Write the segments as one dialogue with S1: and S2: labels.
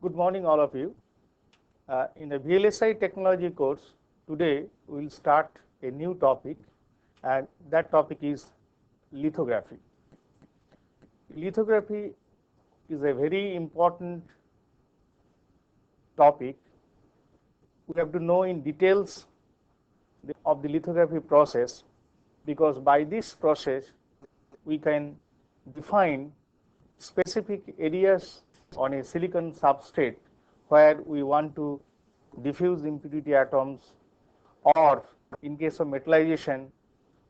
S1: Good morning, all of you. In the VLSI technology course, today we will start a new topic, and that topic is lithography. Lithography is a very important topic. We have to know in details of the lithography process, because by this process we can define specific areas on a silicon substrate where we want to diffuse impurity atoms, or in case of metallization,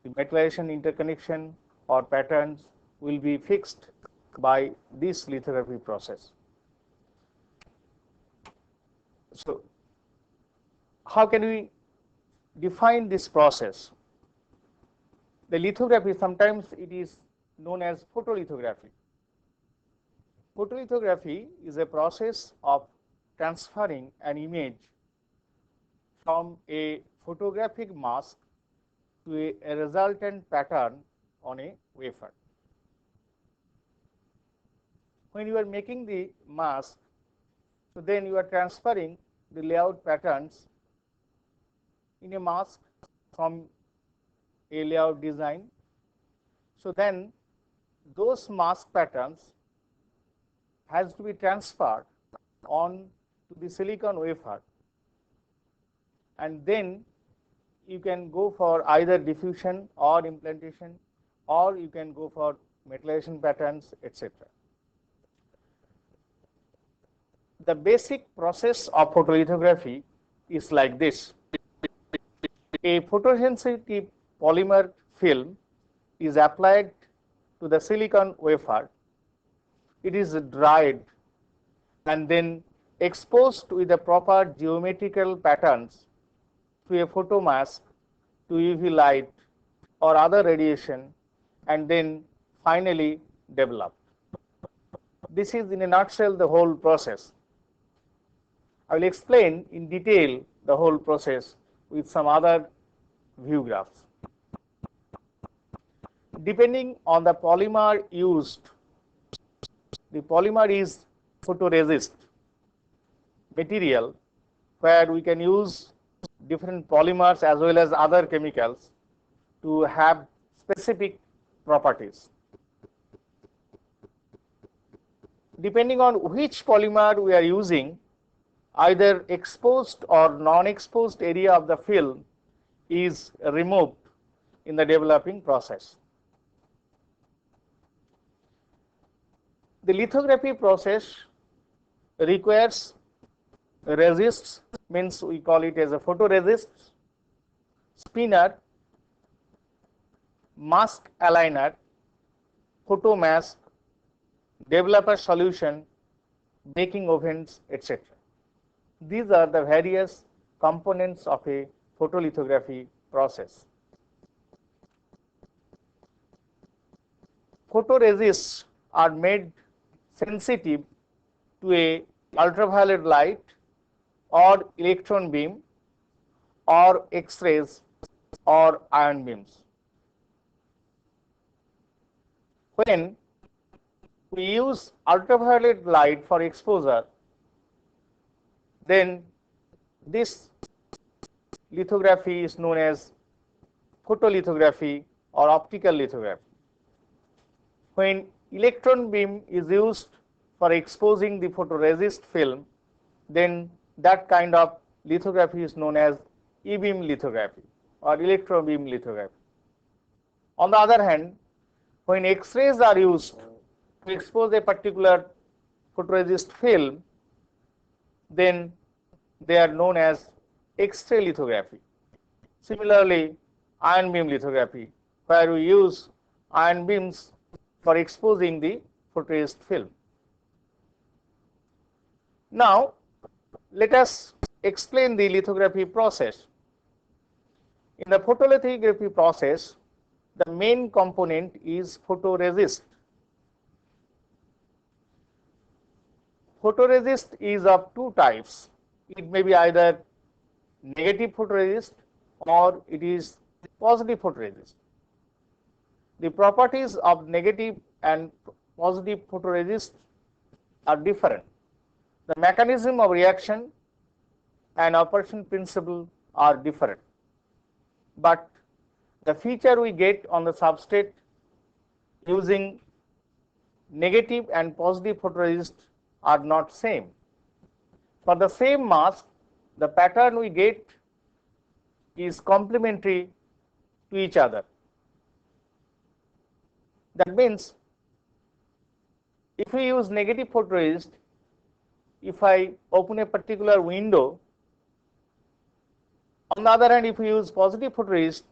S1: the metallization interconnection or patterns will be fixed by this lithography process. So, how can we define this process? The lithography, sometimes it is known as photolithography. Photolithography is a process of transferring an image from a photographic mask to a resultant pattern on a wafer. When you are making the mask, so then you are transferring the layout patterns in a mask from a layout design. So then those mask patterns has to be transferred on to the silicon wafer, and then you can go for either diffusion or implantation, or you can go for metallization patterns, etc. The basic process of photolithography is like this. A photosensitive polymer film is applied to the silicon wafer. It is dried and then exposed with the proper geometrical patterns to a photomask, to UV light or other radiation, and then finally developed. This is in a nutshell the whole process. I will explain in detail the whole process with some other view graphs. Depending on the polymer used, the polymer is photoresist material, where we can use different polymers as well as other chemicals to have specific properties. Depending on which polymer we are using, either exposed or non-exposed area of the film is removed in the developing process. The lithography process requires resists, means we call it as a photoresist, spinner, mask aligner, photomask, developer solution, baking ovens, etc. These are the various components of a photolithography process. Photoresists are made sensitive to a ultraviolet light or electron beam or X-rays or ion beams. When we use ultraviolet light for exposure, then this lithography is known as photolithography or optical lithography. When electron beam is used for exposing the photoresist film, then that kind of lithography is known as E-beam lithography or electron beam lithography. On the other hand, when X-rays are used to expose a particular photoresist film, then they are known as X-ray lithography. Similarly, ion beam lithography, where we use ion beams for exposing the photoresist film. Now, let us explain the lithography process. In the photolithography process, the main component is photoresist. Photoresist is of two types. It may be either negative photoresist or it is positive photoresist. The properties of negative and positive photoresist are different. the mechanism of reaction and operation principle are different, but the feature we get on the substrate using negative and positive photoresist are not same. For the same mask, the pattern we get is complementary to each other. That means if we use negative photoresist, if I open a particular window, on the other hand, if we use positive photoresist,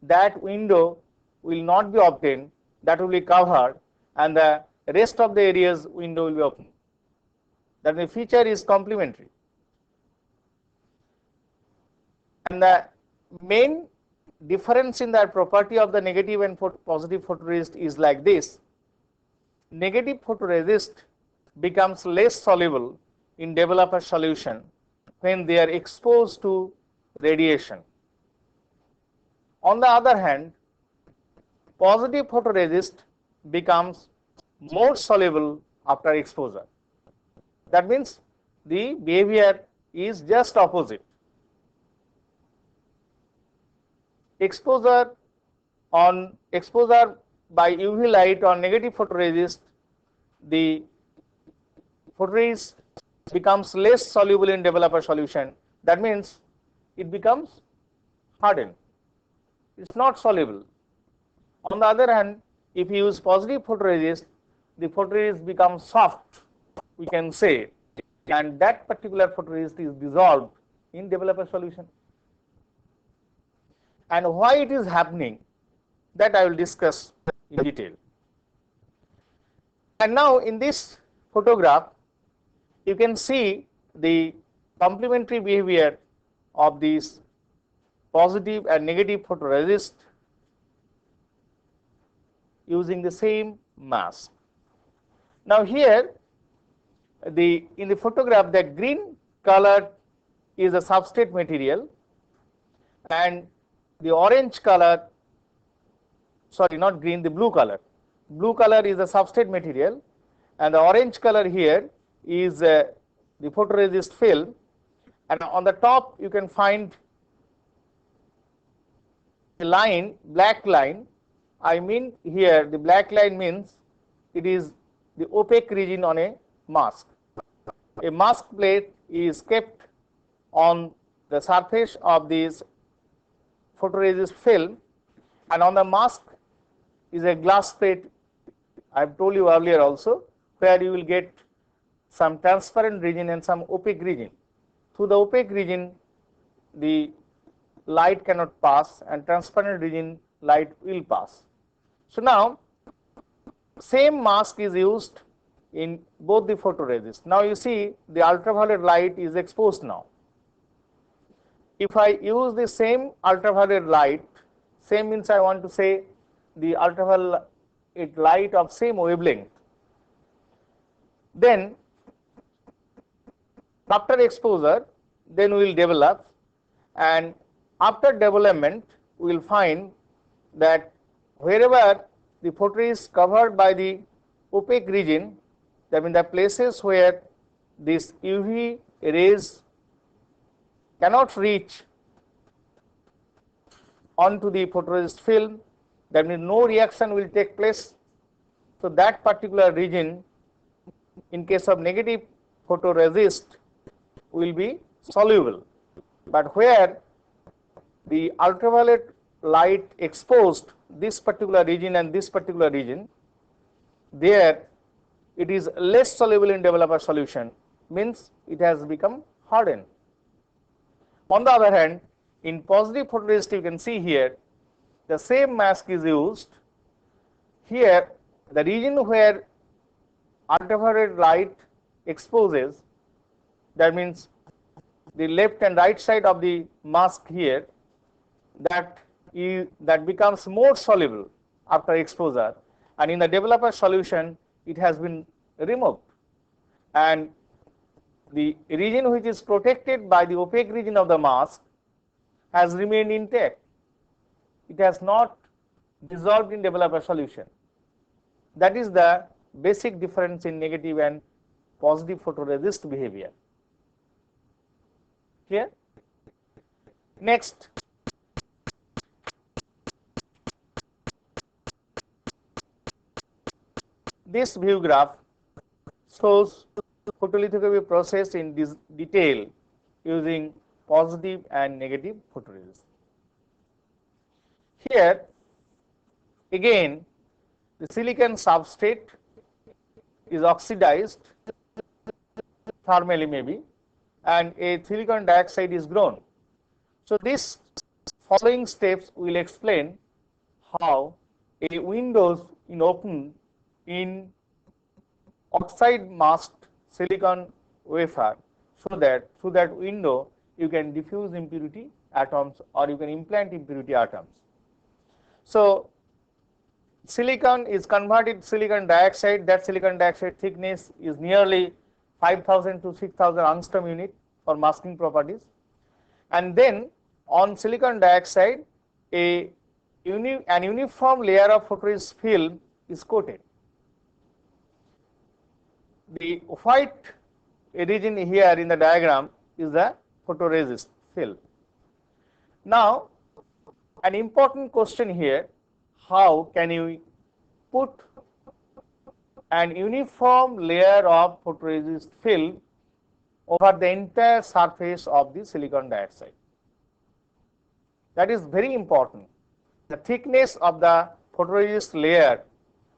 S1: that window will not be obtained, that will be covered, and the rest of the areas window will be open. That the feature is complementary. And the main difference in the property of the negative and positive photoresist is like this. Negative photoresist becomes less soluble in developer solution when they are exposed to radiation. On the other hand, positive photoresist becomes more soluble after exposure. That means the behavior is just opposite. Exposure by UV light on negative photoresist, the photoresist becomes less soluble in developer solution. That means it becomes hardened. It's not soluble. On the other hand, if you use positive photoresist, the photoresist becomes soft, we can say, and that particular photoresist is dissolved in developer solution. And why it is happening, that I will discuss in detail. And now in this photograph, you can see the complementary behavior of these positive and negative photoresist using the same mask. Now here, in the photograph, the green color is a substrate material, and the orange color, sorry, not green, the blue color. Blue color is a substrate material, and the orange color here is the photoresist film, and on the top you can find a line, black line. I mean here the black line means it is the opaque region on a mask. A mask plate is kept on the surface of this photoresist film, and on the mask is a glass plate, I have told you earlier also, where you will get some transparent region and some opaque region. Through the opaque region, the light cannot pass, and transparent region light will pass. So now, same mask is used in both the photoresist. Now you see the ultraviolet light is exposed now. If I use the same ultraviolet light, same means I want to say the ultraviolet light of same wavelength, then after exposure, then we will develop, and after development we will find that wherever the photoresist is covered by the opaque region, that means the places where this UV rays cannot reach onto the photoresist film, that means no reaction will take place. So that particular region, in case of negative photoresist, will be soluble, but where the ultraviolet light exposed this particular region and this particular region, there it is less soluble in developer solution, means it has become hardened. On the other hand, in positive photoresist, you can see here the same mask is used. Here the region where ultraviolet light exposes, that means the left and right side of the mask here, that becomes more soluble after exposure, and in the developer solution it has been removed, and the region which is protected by the opaque region of the mask has remained intact. It has not dissolved in developer solution. That is the basic difference in negative and positive photoresist behavior. Clear? Next, this view graph shows photolithography process in this detail using positive and negative photoresist. Here again the silicon substrate is oxidized thermally maybe, and a silicon dioxide is grown. So this following steps will explain how a windows in open in oxide masked silicon wafer, so that through that window you can diffuse impurity atoms or you can implant impurity atoms. So silicon is converted to silicon dioxide. That silicon dioxide thickness is nearly 5000 to 6000 angstrom unit for masking properties, and then on silicon dioxide an uniform layer of photoresist film is coated. The white region here in the diagram is the photoresist film. Now an important question here: how can you put an uniform layer of photoresist film over the entire surface of the silicon dioxide? That is very important. The thickness of the photoresist layer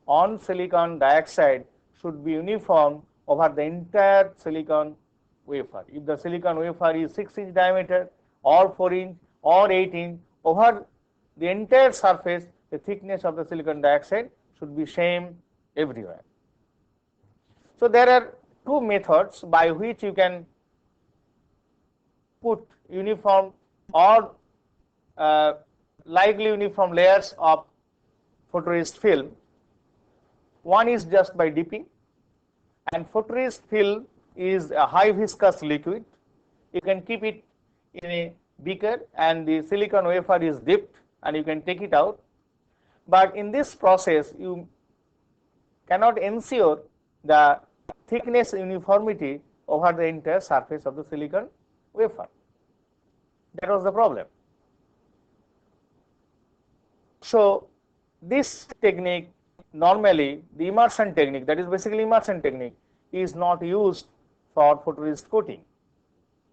S1: on silicon dioxide should be uniform over the entire silicon wafer. If the silicon wafer is 6-inch diameter or 4-inch or 8-inch, over the entire surface the thickness of the silicon dioxide should be same everywhere. So there are two methods by which you can put uniform or likely uniform layers of photoresist film. One is just by dipping, and photoresist film is a high viscous liquid. You can keep it in a beaker and the silicon wafer is dipped and you can take it out, but in this process you cannot ensure the thickness uniformity over the entire surface of the silicon wafer. That was the problem. So this technique, normally the immersion technique, that is basically immersion technique, is not used for photoresist coating.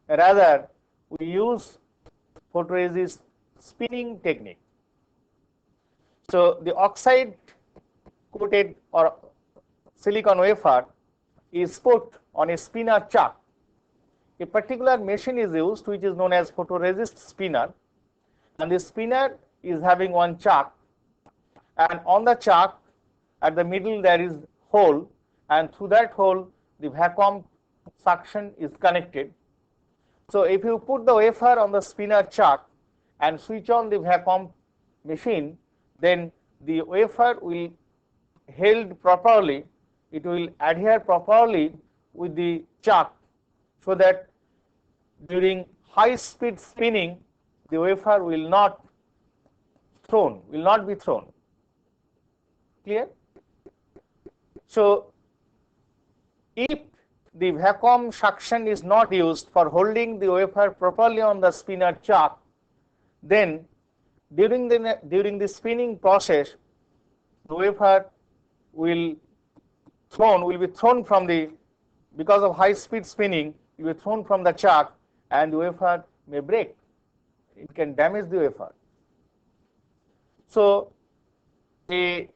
S1: Rather we use photoresist spinning technique. So the oxide coated or silicon wafer is put on a spinner chuck. A particular machine is used which is known as photoresist spinner, and the spinner is having one chuck, and on the chuck at the middle there is hole, and through that hole the vacuum suction is connected. So if you put the wafer on the spinner chuck and switch on the vacuum machine, then the wafer will held properly, it will adhere properly with the chuck, so that during high speed spinning the wafer will not be thrown. Clear? So if the vacuum suction is not used for holding the wafer properly on the spinner chuck, then during the spinning process the wafer will be thrown from the, because of high speed spinning, it will be thrown from the chuck and the wafer may break. It can damage the wafer. So a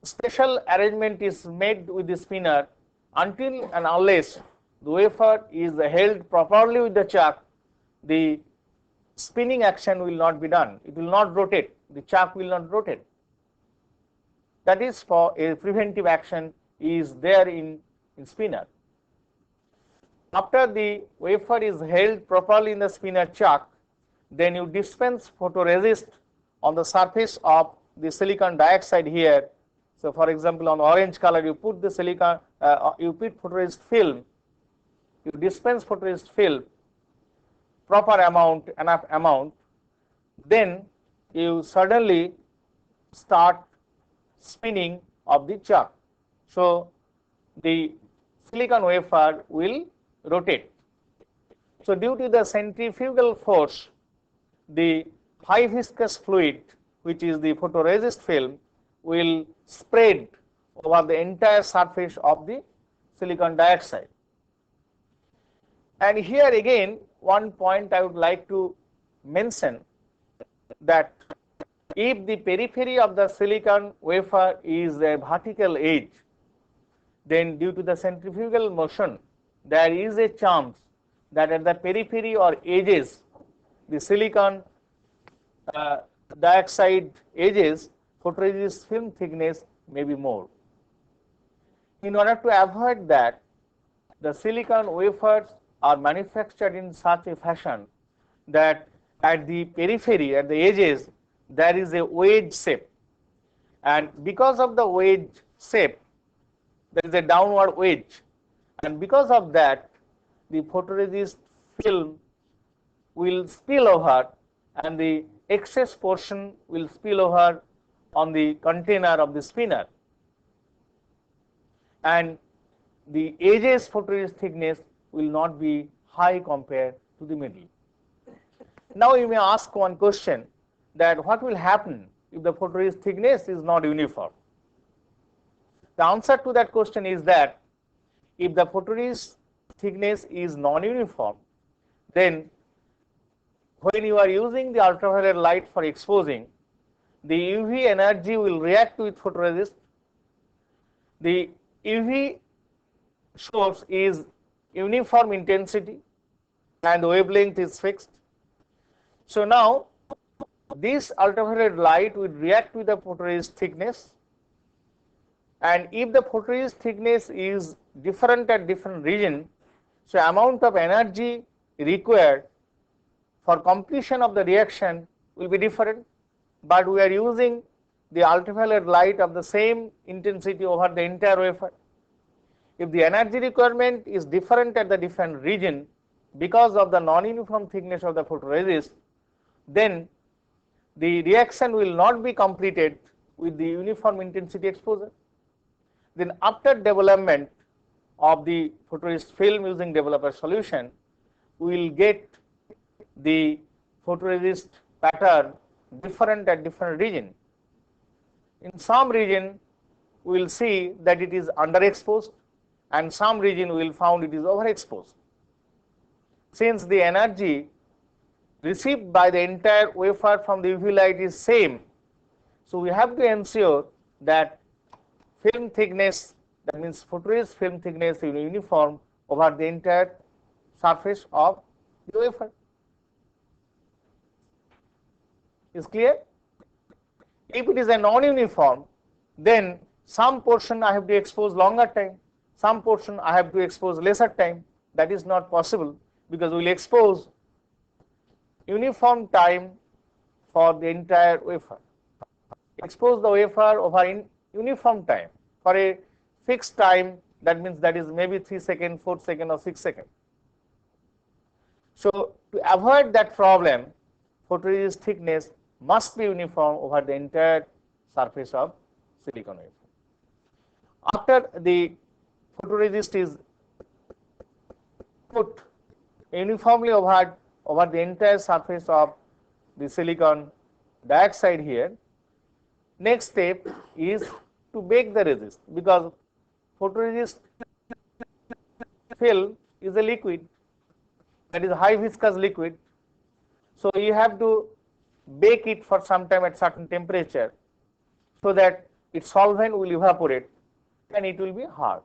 S1: special arrangement is made with the spinner. Until and unless the wafer is held properly with the chuck, the spinning action will not be done. It will not rotate. The chuck will not rotate. That is for a preventive action is there in spinner. After the wafer is held properly in the spinner chuck, then you dispense photoresist on the surface of the silicon dioxide here. So for example, on orange color you put the silicon, you put photoresist film, you dispense photoresist film proper amount, enough amount, then you suddenly start spinning of the chuck. So the silicon wafer will rotate. So, due to the centrifugal force, the high viscous fluid, which is the photoresist film, will spread over the entire surface of the silicon dioxide. And here again, one point I would like to mention, that if the periphery of the silicon wafer is a vertical edge, then due to the centrifugal motion, there is a chance that at the periphery or edges, the silicon dioxide edges, photoresist film thickness may be more. In order to avoid that, the silicon wafers are manufactured in such a fashion that at the periphery, at the edges, there is a wedge shape, and because of the wedge shape, there is a downward wedge, and because of that, the photoresist film will spill over, and the excess portion will spill over on the container of the spinner, and the edges photoresist thickness will not be high compared to the middle. Now you may ask one question, that what will happen if the photoresist thickness is not uniform? The answer to that question is that if the photoresist thickness is non-uniform, then when you are using the ultraviolet light for exposing, the UV energy will react with photoresist. The UV source is uniform intensity and the wavelength is fixed. So now this ultraviolet light will react with the photoresist thickness, and if the photoresist thickness is different at different region, so amount of energy required for completion of the reaction will be different, but we are using the ultraviolet light of the same intensity over the entire wafer. If the energy requirement is different at the different region because of the non-uniform thickness of the photoresist, then the reaction will not be completed with the uniform intensity exposure. Then after development of the photoresist film using developer solution, we will get the photoresist pattern different at different region. In some region, we will see that it is underexposed, and some region we will found it is overexposed. Since the energy received by the entire wafer from the UV light is same, so we have to ensure that film thickness, that means photoresist film thickness, is uniform over the entire surface of the wafer. Is clear? If it is a non-uniform, then some portion I have to expose longer time, some portion I have to expose lesser time. That is not possible, because we will expose uniform time for the entire wafer. Expose the wafer over in uniform time for a fixed time, that means that is maybe 3 seconds, 4 seconds or 6 seconds. So to avoid that problem, photoresist thickness must be uniform over the entire surface of silicon wafer. After the photoresist is put uniformly over the entire surface of the silicon dioxide here, next step is to bake the resist, because photoresist film is a liquid, that is high viscous liquid. So you have to bake it for some time at certain temperature, so that its solvent will evaporate and it will be hard.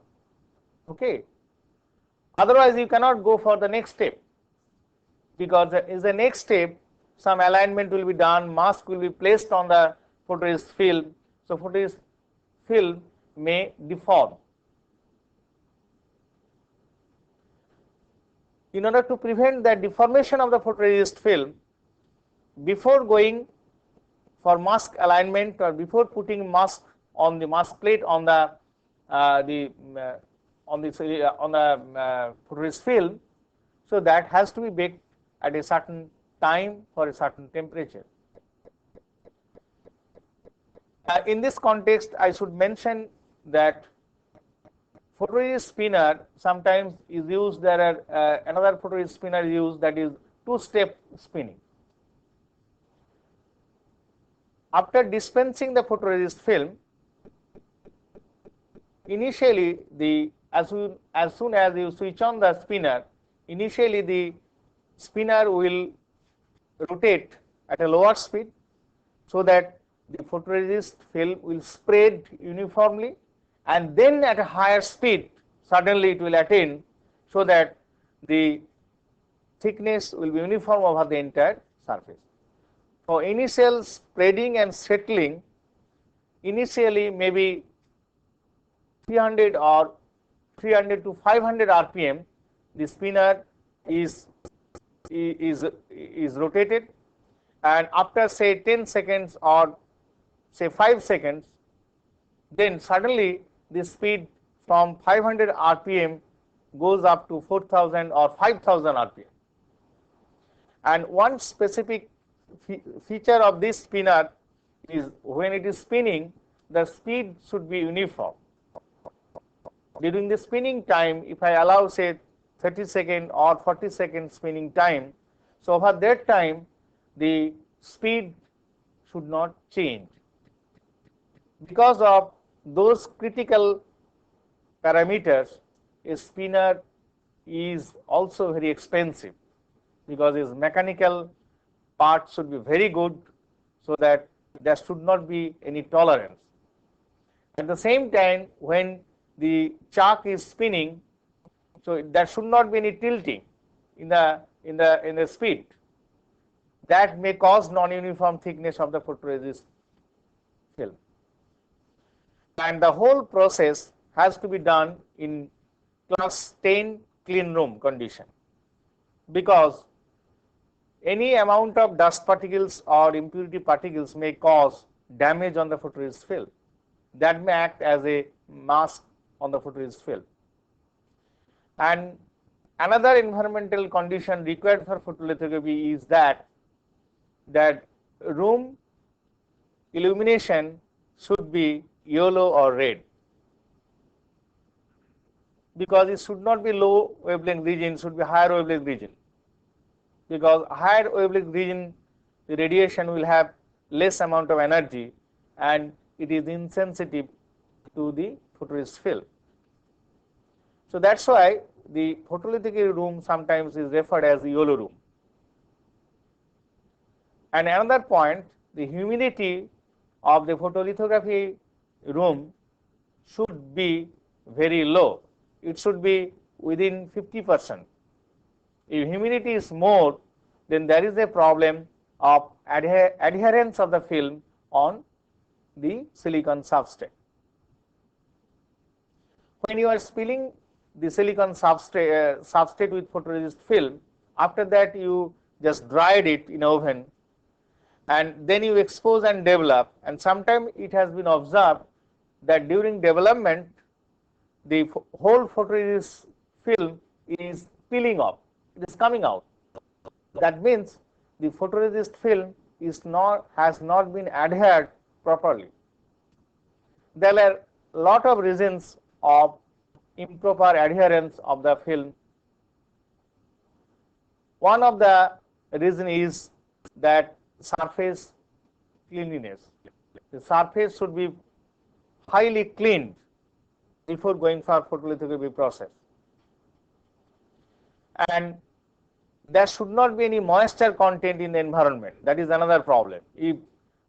S1: Okay. Otherwise, you cannot go for the next step, because in the next step, some alignment will be done, mask will be placed on the photoresist film. So photoresist film may deform. In order to prevent the deformation of the photoresist film, before going for mask alignment or before putting mask on the mask plate on the photoresist film, so that has to be baked at a certain time for a certain temperature. In this context, I should mention that photoresist spinner sometimes is used. There are another photoresist spinner is used, that is two-step spinning. After dispensing the photoresist film, initially as soon as you switch on the spinner, initially the spinner will rotate at a lower speed, so that the photoresist film will spread uniformly, and then at a higher speed suddenly it will attain, so that the thickness will be uniform over the entire surface. For initial spreading and settling, initially maybe 300 or 300 to 500 RPM, the spinner is rotated, and after say 10 seconds or say 5 seconds, then suddenly the speed from 500 RPM goes up to 4000 or 5000 RPM. And one specific feature of this spinner is when it is spinning, the speed should be uniform. During the spinning time, if I allow say 30-second or 40-second spinning time, so over that time the speed should not change. Because of those critical parameters, a spinner is also very expensive, because its mechanical part should be very good, so that there should not be any tolerance. At the same time, when the chuck is spinning, so there should not be any tilting in the speed. That may cause non-uniform thickness of the photoresist film. And the whole process has to be done in class 10 clean room condition, because any amount of dust particles or impurity particles may cause damage on the photoresist film. That may act as a mask on the photoresist film. And another environmental condition required for photolithography is that room illumination should be yellow or red, because it should not be low wavelength region, it should be higher wavelength region, because higher wavelength region the radiation will have less amount of energy and it is insensitive to the photoresist film. So that's why the photolithography room sometimes is referred as the yellow room. And another point, the humidity of the photolithography room should be very low. It should be within 50%. If humidity is more, then there is a problem of adherence of the film on the silicon substrate. When you are spilling the silicon substrate with photoresist film, after that you just dried it in oven, and then you expose and develop, and sometimes it has been observed that during development the whole photoresist film is peeling off, it is coming out. That means the photoresist film has not been adhered properly. There are a lot of reasons of improper adherence of the film. One of the reason is that surface cleanliness. The surface should be highly cleaned before going for photolithography process, and there should not be any moisture content in the environment. That is another problem. If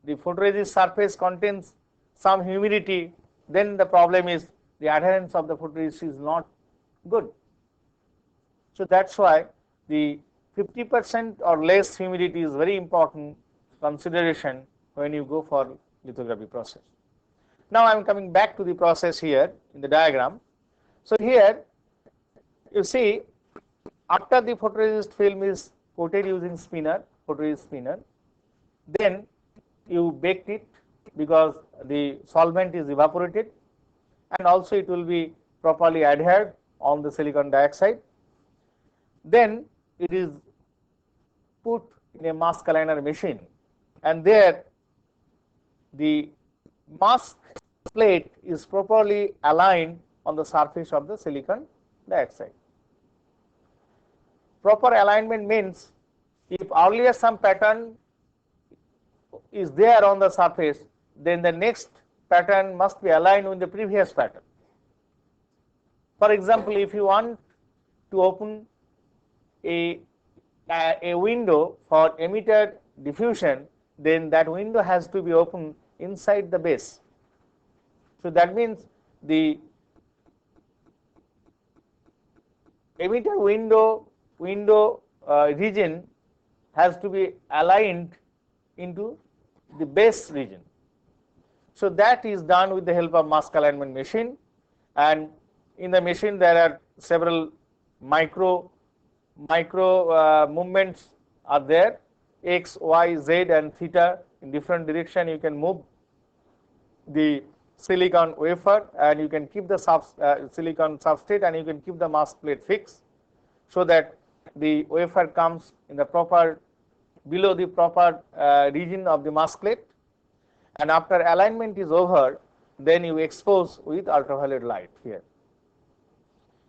S1: the photoresist surface contains some humidity, then the problem is the adherence of the photoresist is not good. So that's why the 50% or less humidity is very important consideration when you go for lithography process. Now I am coming back to the process here in the diagram. So here you see, after the photoresist film is coated using photoresist spinner, then you baked it, because the solvent is evaporated, and also it will be properly adhered on the silicon dioxide. Then it is put in a mask aligner machine, and there the mask plate is properly aligned on the surface of the silicon dioxide. Proper alignment means if earlier some pattern is there on the surface, then the next pattern must be aligned with the previous pattern. For example, if you want to open a window for emitter diffusion, then that window has to be opened inside the base. So that means the emitter window region has to be aligned into the base region. So that is done with the help of mask alignment machine, and in the machine there are several micro movements are there, x, y, z and theta. In different direction you can move the silicon wafer, and you can keep the silicon substrate, and you can keep the mask plate fixed, so that the wafer comes in the proper below the proper region of the mask plate, and after alignment is over, then you expose with ultraviolet light here.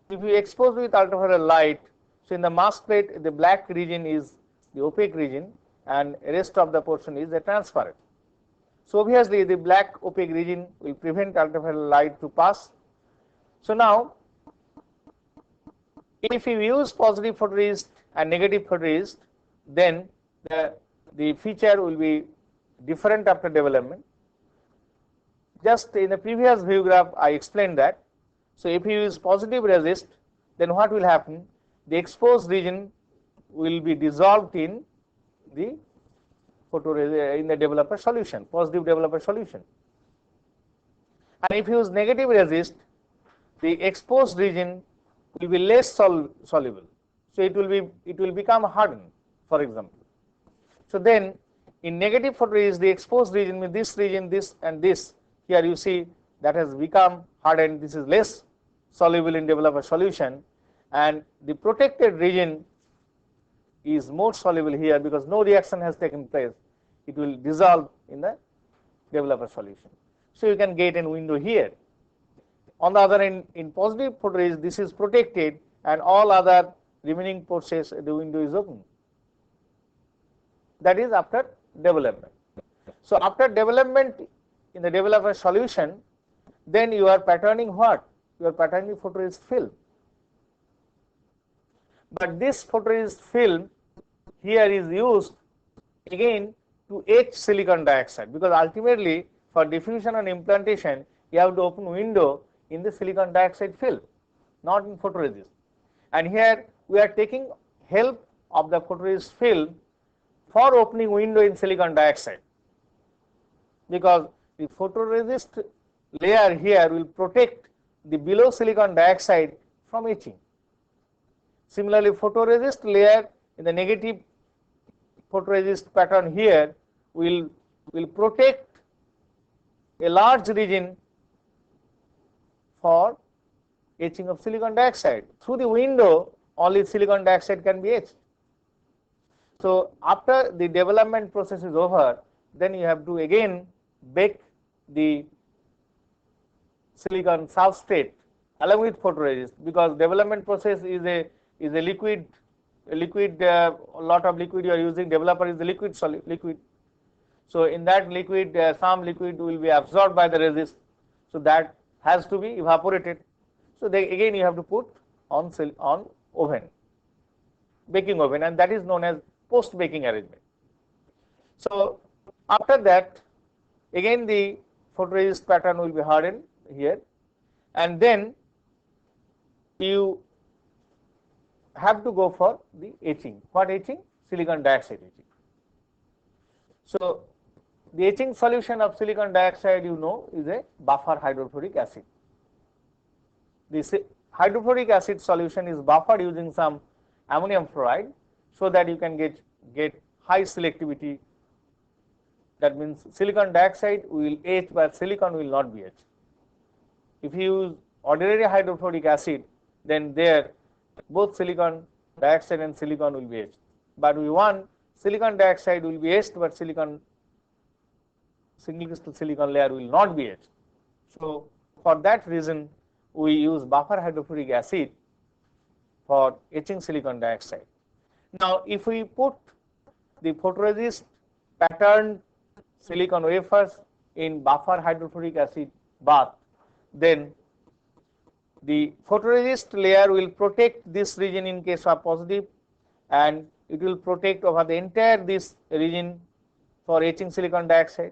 S1: If you expose with ultraviolet light, so in the mask plate the black region is the opaque region and rest of the portion is the transparent. So obviously the black opaque region will prevent ultraviolet light to pass. So now if you use positive photoresist and negative photoresist, then the feature will be different after development. Just in the previous view graph I explained that. So if you use positive resist, then what will happen? The exposed region will be dissolved in the developer solution, positive developer solution. And if you use negative resist, the exposed region will be less soluble. So it will become hardened, for example. So then in negative photoresist, the exposed region with this region, this and this, here you see that has become hardened. This is less soluble in developer solution, and the protected region is more soluble here because no reaction has taken place. It will dissolve in the developer solution. So you can get a window here. On the other end, in positive photoresist, this is protected, and all other remaining process the window is open. That is after development. So after development in the developer solution, then you are patterning what? You are patterning photoresist film. But this photoresist film here is used again to etch silicon dioxide, because ultimately for diffusion and implantation you have to open window in the silicon dioxide film, not in photoresist. And here we are taking help of the photoresist film for opening window in silicon dioxide, because the photoresist layer here will protect the below silicon dioxide from etching. Similarly, photoresist layer in the negative photoresist pattern here will protect a large region for etching of silicon dioxide. Through the window only silicon dioxide can be etched. So after the development process is over, then you have to again bake the silicon substrate along with photoresist, because development process is a liquid, lot of liquid you are using. Developer is the liquid. So in that liquid, some liquid will be absorbed by the resist. So that has to be evaporated. So again you have to put on oven, baking oven, and that is known as post baking arrangement. So after that, again the photoresist pattern will be hardened here, and then you have to go for the etching. What etching? Silicon dioxide etching. So the etching solution of silicon dioxide, you know, is a buffer hydrofluoric acid. This hydrofluoric acid solution is buffered using some ammonium fluoride, so that you can get high selectivity. That means silicon dioxide will etch, but silicon will not be etched. If you use ordinary hydrofluoric acid, then there both silicon dioxide and silicon will be etched. But we want silicon dioxide will be etched, but single crystal silicon layer will not be etched. So for that reason, we use buffer hydrofluoric acid for etching silicon dioxide. Now, if we put the photoresist patterned silicon wafers in buffer hydrofluoric acid bath, then the photoresist layer will protect this region in case of positive, and it will protect over the entire this region for etching silicon dioxide.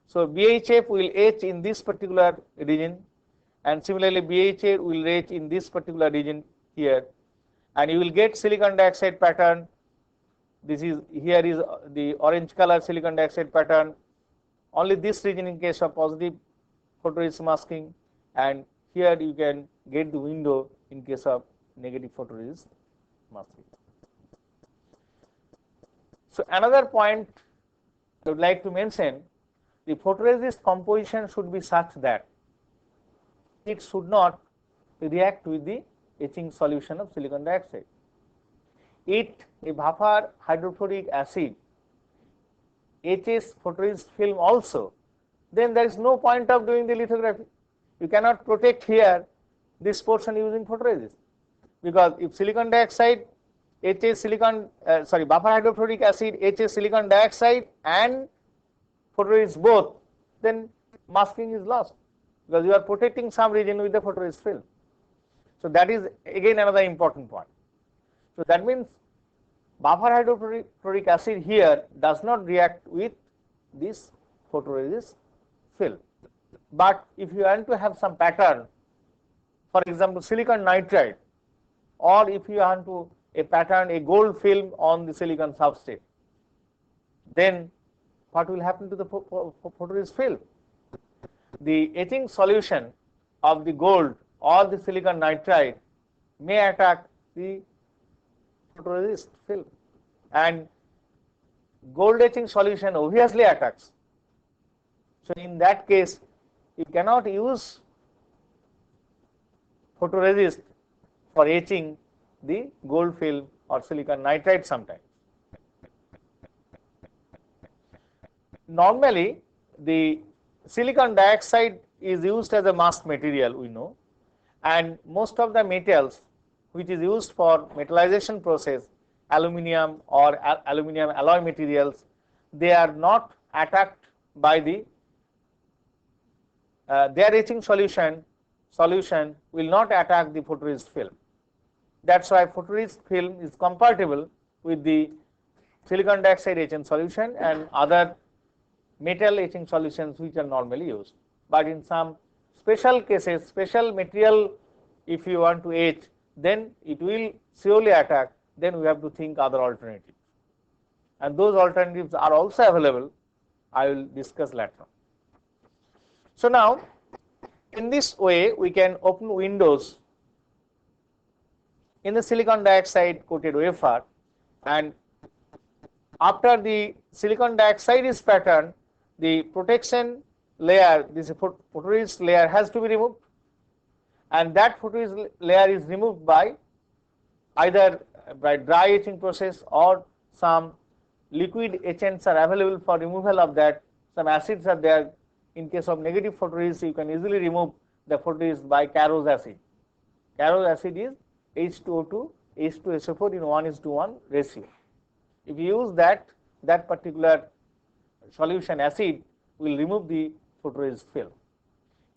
S1: So, BHF will etch in this particular region, and similarly BHA will etch in this particular region here, and you will get silicon dioxide pattern. This is, here is the orange color silicon dioxide pattern, only this region in case of positive photoresist masking, and here you can get the window in case of negative photoresist masking. So, another point I would like to mention, the photoresist composition should be such that it should not react with the etching solution of silicon dioxide. A buffer hydrofluoric acid etches photoresist film also, then there is no point of doing the lithography. You cannot protect here this portion using photoresist, because if silicon dioxide etches buffer hydrofluoric acid etches silicon dioxide and photoresist both, then masking is lost, because you are protecting some region with the photoresist film. So, that is again another important point. So, that means buffer hydrofluoric acid here does not react with this photoresist film. But if you want to have some pattern, for example silicon nitride, or if you want to pattern a gold film on the silicon substrate, then what will happen to the photoresist film? The etching solution of the gold or the silicon nitride may attack the photoresist film, and gold etching solution obviously attacks. So, in that case you cannot use photoresist for etching the gold film or silicon nitride sometimes. Normally the silicon dioxide is used as a mask material, we know, and most of the metals which is used for metallization process, aluminum or aluminum alloy materials, they are not attacked by the their etching solution will not attack the photoresist film. That is why photoresist film is compatible with the silicon dioxide etching solution and other metal etching solutions which are normally used. But in some special cases, special material, if you want to etch, then it will surely attack, then we have to think other alternatives, and those alternatives are also available. I will discuss later on. So, now in this way we can open windows in the silicon dioxide coated wafer, and after the silicon dioxide is patterned, the protection layer, this photoresist layer has to be removed, and that photoresist layer is removed by either by dry etching process, or some liquid etchants are available for removal of that. Some acids are there. In case of negative photoresist, you can easily remove the photoresist by Carrot's acid. Carrot's acid is H2O2 H2SO4 in 1:1 ratio. If you use that particular solution acid will remove the photoresist film.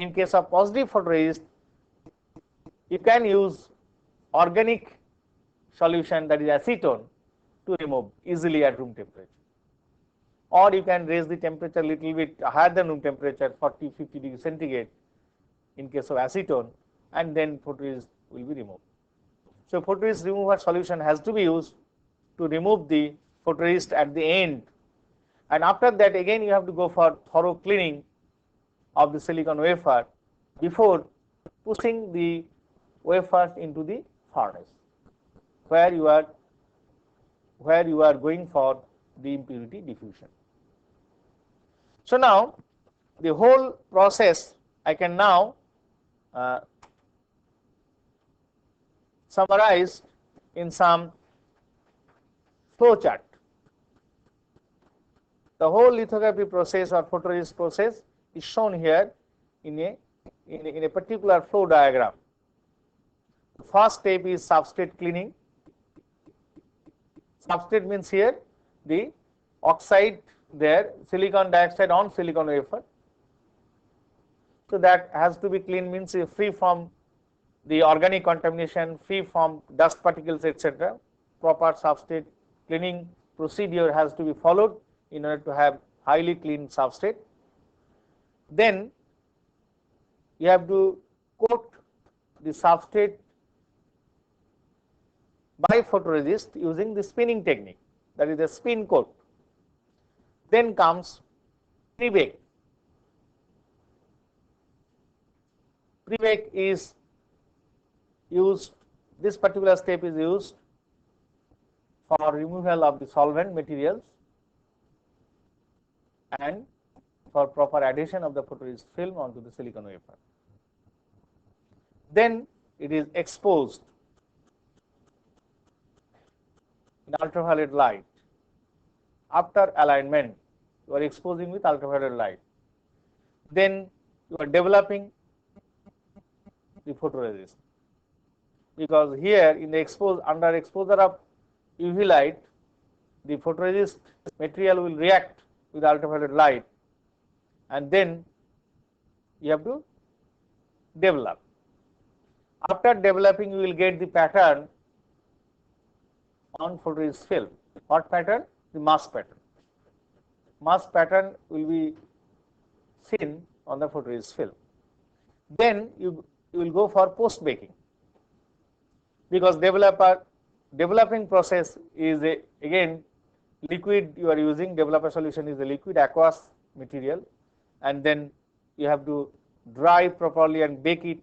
S1: In case of positive photoresist, you can use organic solution, that is acetone, to remove easily at room temperature, or you can raise the temperature little bit higher than room temperature, 40-50 degrees centigrade in case of acetone, and then photoresist will be removed. So, photoresist remover solution has to be used to remove the photoresist at the end, and after that again you have to go for thorough cleaning of the silicon wafer before pushing the wafers into the furnace, where you are going for the impurity diffusion. So, now the whole process I can now summarize in some flow chart. The whole lithography process or photoresist process is shown here in in a particular flow diagram. The first step is substrate cleaning. Substrate means here the oxide there, silicon dioxide on silicon wafer. So that has to be clean, means free from the organic contamination, free from dust particles, etc. Proper substrate cleaning procedure has to be followed in order to have highly clean substrate. Then you have to coat the substrate by photoresist using the spinning technique, that is the spin coat. Then comes pre-bake. Pre-bake is used, this particular step is used for removal of the solvent materials and for proper adhesion of the photoresist film onto the silicon wafer. Then it is exposed in ultraviolet light. After alignment, you are exposing with ultraviolet light. Then you are developing the photoresist, because here in the under exposure of UV light, the photoresist material will react with ultraviolet light, and then you have to develop. After developing, you will get the pattern on photoresist film. What pattern? The mask pattern. Mask pattern will be seen on the photoresist film. Then you will go for post baking, because developing process is again liquid you are using. Developer solution is a liquid aqueous material, and then you have to dry properly and bake it,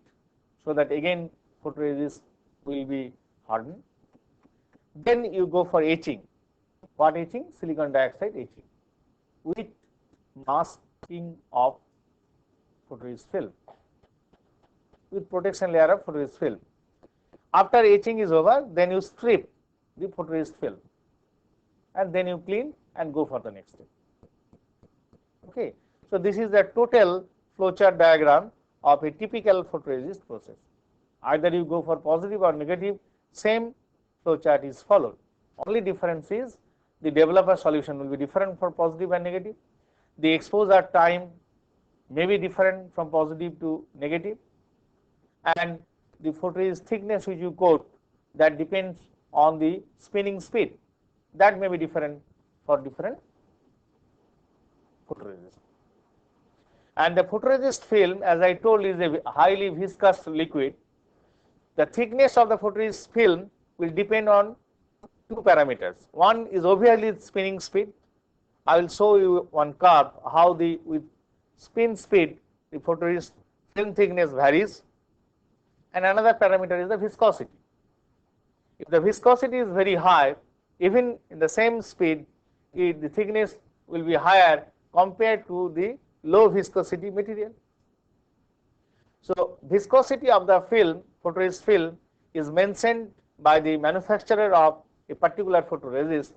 S1: so that again photoresist will be hardened. Then you go for etching. What etching? Silicon dioxide etching with masking of photoresist film, with protection layer of photoresist film. After etching is over, then you strip the photoresist film, and then you clean and go for the next step. Okay. So this is the total flowchart diagram of a typical photoresist process. Either you go for positive or negative, same flowchart is followed. Only difference is the developer solution will be different for positive and negative. The exposure time may be different from positive to negative, and the photoresist thickness which you coat, that depends on the spinning speed, that may be different for different photoresist. And the photoresist film, as I told, is a highly viscous liquid. The thickness of the photoresist film will depend on two parameters. One is obviously spinning speed. I will show you one curve how with spin speed the photoresist film thickness varies, and another parameter is the viscosity. If the viscosity is very high, even in the same speed, the thickness will be higher compared to the low viscosity material. So viscosity of the film, photoresist film, is mentioned by the manufacturer of a particular photoresist,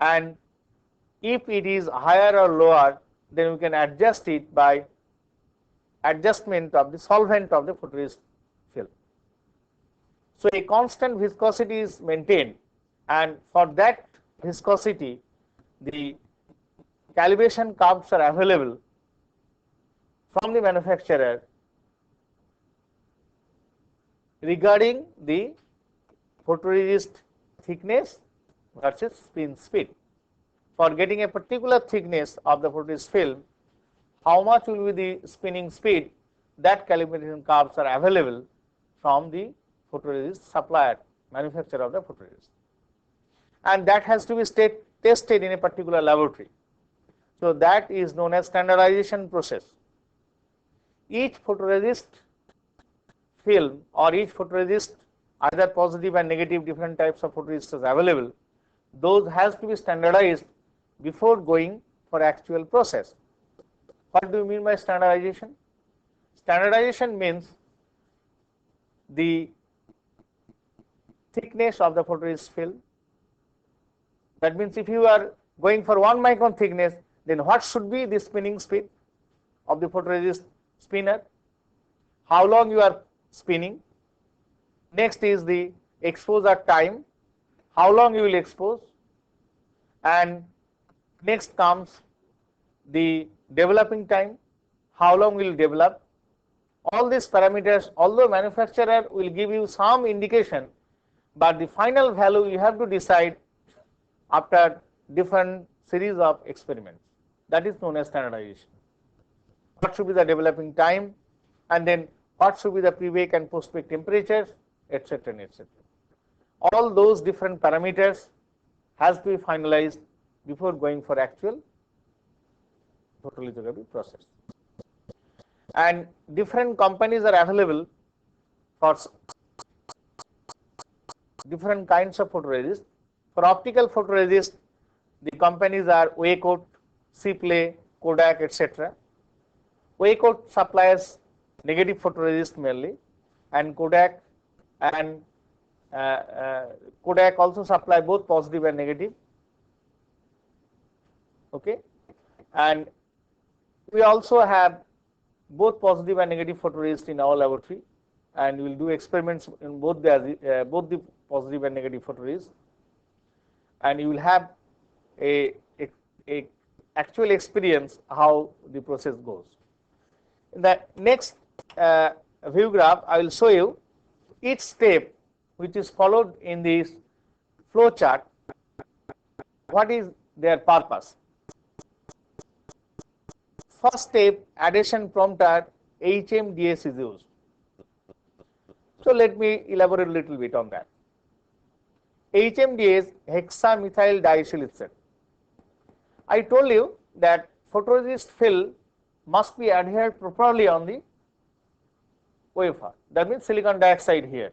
S1: and if it is higher or lower, then we can adjust it by adjustment of the solvent of the photoresist film. So a constant viscosity is maintained, and for that viscosity the calibration curves are available from the manufacturer regarding the photoresist thickness versus spin speed. For getting a particular thickness of the photoresist film, how much will be the spinning speed, that calibration curves are available from the photoresist supplier, manufacturer of the photoresist, and that has to be tested in a particular laboratory. So that is known as standardization process. Each photoresist film or each photoresist, either positive and negative, different types of photoresists available, those has to be standardized before going for actual process. What do you mean by standardization? Standardization means the thickness of the photoresist film. That means if you are going for 1 micron thickness, then what should be the spinning speed of the photoresist spinner? how long you are spinning. Next is the exposure time, how long you will expose, and next comes the developing time, how long will develop. All these parameters, although manufacturer will give you some indication, but the final value you have to decide after different series of experiments. That is known as standardization. What should be the developing time, and then what should be the pre-bake and post-bake temperatures, etc. etc. All those different parameters has to be finalized before going for actual photolithography process. And different companies are available for different kinds of photoresist. For optical photoresist, the companies are Wafer, Sipley, Kodak, etc. Wafer supplies negative photoresist mainly, and Kodak also supply both positive and negative. Okay, and we also have both positive and negative photoresist in our laboratory, and we will do experiments in both the positive and negative photoresist, and you will have a actual experience how the process goes. In the next view graph, I will show you each step which is followed in this flow chart, what is their purpose. First step, adhesion prompter HMDS is used. So let me elaborate a little bit on that. HMDS, hexamethyl disilicate. I told you that photoresist film must be adhered properly on the wafer. That means silicon dioxide here.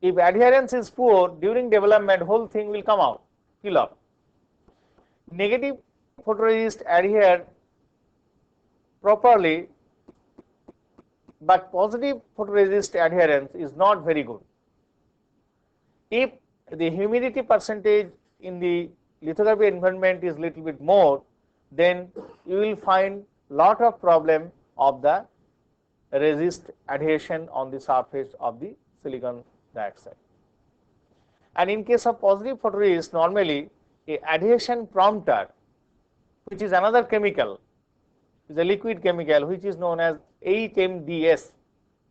S1: If adherence is poor, during development, whole thing will come out, peel off. Negative photoresist adhere properly, but positive photoresist adherence is not very good. If the humidity percentage in the lithography environment is little bit more, then you will find lot of problem of the resist adhesion on the surface of the silicon dioxide. And in case of positive photoresist, normally a adhesion prompter, which is another chemical, is a liquid chemical which is known as HMDS,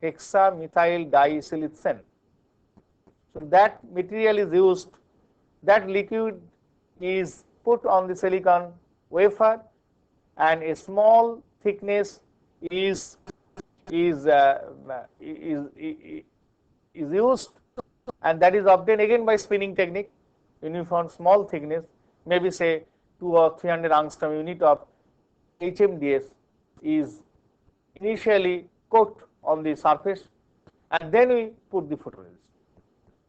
S1: hexamethyl disilicate. So that material is used, that liquid is put on the silicon wafer, and a small thickness is used, and that is obtained again by spinning technique. Uniform small thickness, maybe say 200 or 300 angstrom unit of HMDS is initially coated on the surface, and then we put the photoresist.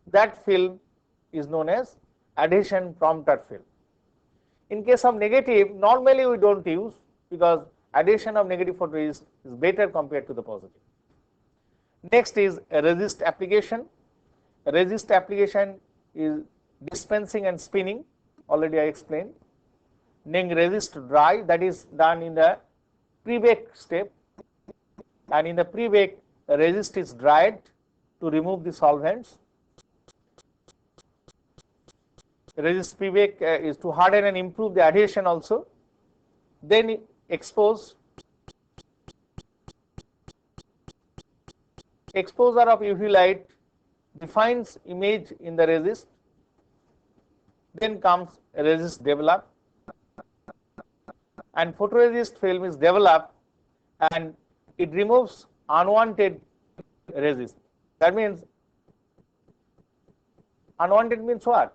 S1: That film is known as adhesion prompter film. In case of negative, normally we don't use, because adhesion of negative photoresist is better compared to the positive. Next is a resist application. Resist application is dispensing and spinning, already I explained. Then resist dry, that is done in the pre-bake step, and in the pre-bake resist is dried to remove the solvents. Resist pre-bake is to harden and improve the adhesion also. Then expose. Exposure of UV light defines image in the resist. Then comes resist develop, and photoresist film is developed, and it removes unwanted resist. That means unwanted means what?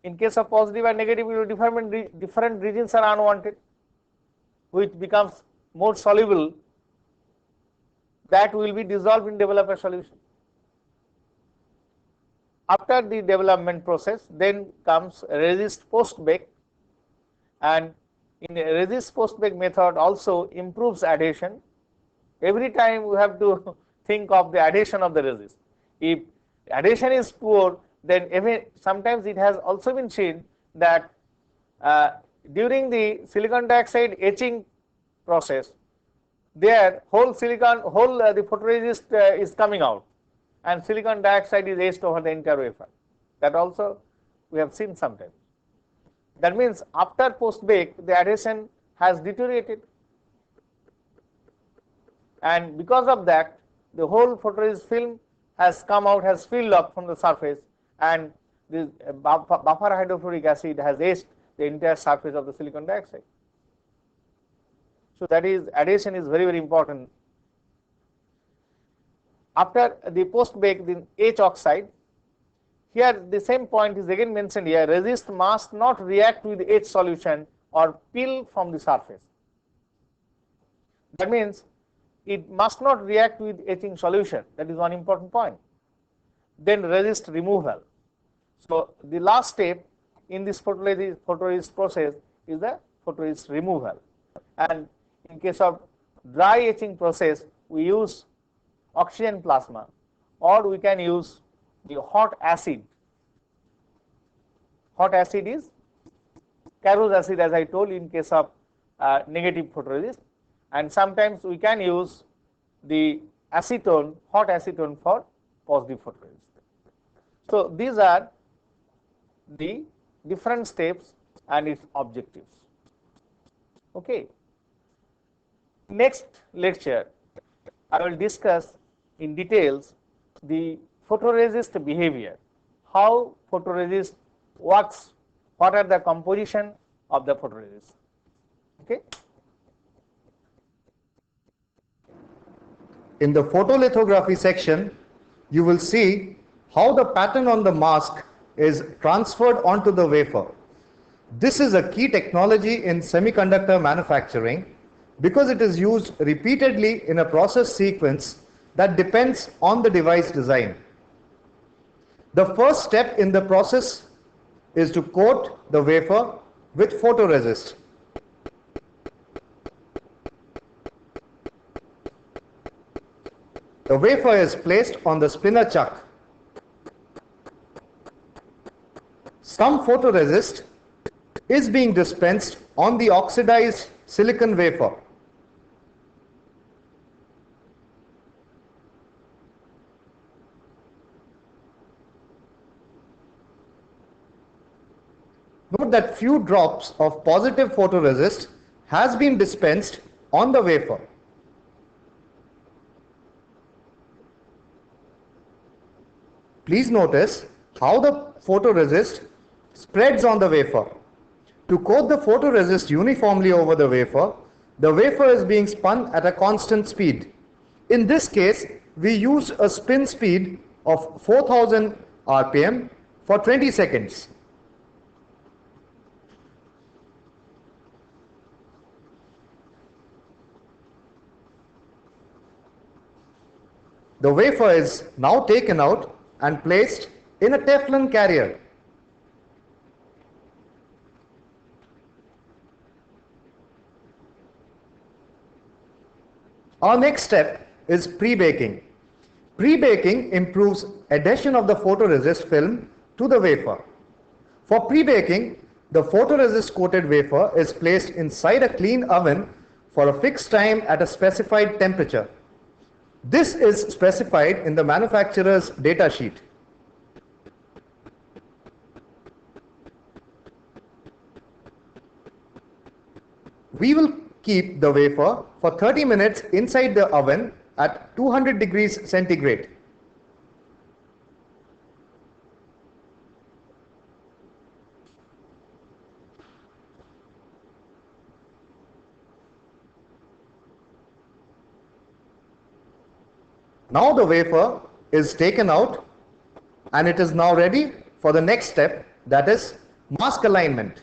S1: In case of positive and negative, different regions are unwanted, which becomes more soluble, that will be dissolved in developer solution. After the development process, then comes resist post-bake, and in a resist post-bake method also improves adhesion. Every time we have to think of the adhesion of the resist. If adhesion is poor, then sometimes it has also been seen that during the silicon dioxide etching process, there whole silicon, the photoresist is coming out, and silicon dioxide is etched over the entire wafer. That also we have seen sometimes. That means after post bake, the adhesion has deteriorated, and because of that, the whole photoresist film has come out, has filled up from the surface, and this buffer hydrofluoric acid has etched the entire surface of the silicon dioxide. So that is, adhesion is very, very important. After the post bake, the etch oxide, here the same point is again mentioned here, resist must not react with etch solution or peel from the surface. That means it must not react with etching solution. That is one important point. Then resist removal. So the last step in this photoresist process is the photoresist removal. And in case of dry etching process, we use oxygen plasma, or we can use the hot acid. Hot acid is Carrot's acid, as I told, in case of negative photoresist, and sometimes we can use the acetone, hot acetone, for positive photoresist. So these are the different steps and its objectives. Okay. Next lecture, I will discuss in details the photoresist behavior, how photoresist works, what are the composition of the photoresist. Okay.
S2: In the photolithography section, you will see how the pattern on the mask is transferred onto the wafer. This is a key technology in semiconductor manufacturing because it is used repeatedly in a process sequence that depends on the device design. The first step in the process is to coat the wafer with photoresist. The wafer is placed on the spinner chuck. Some photoresist is being dispensed on the oxidized silicon wafer. Note that few drops of positive photoresist has been dispensed on the wafer. Please notice how the photoresist spreads on the wafer. To coat the photoresist uniformly over the wafer is being spun at a constant speed. In this case, we use a spin speed of 4000 RPM for 20 seconds. The wafer is now taken out and placed in a Teflon carrier. Our next step is pre-baking. Pre-baking improves adhesion of the photoresist film to the wafer. For pre-baking, the photoresist coated wafer is placed inside a clean oven for a fixed time at a specified temperature. This is specified in the manufacturer's data sheet. We will keep the wafer for 30 minutes inside the oven at 200 degrees centigrade. Now the wafer is taken out and it is now ready for the next step, that is mask alignment.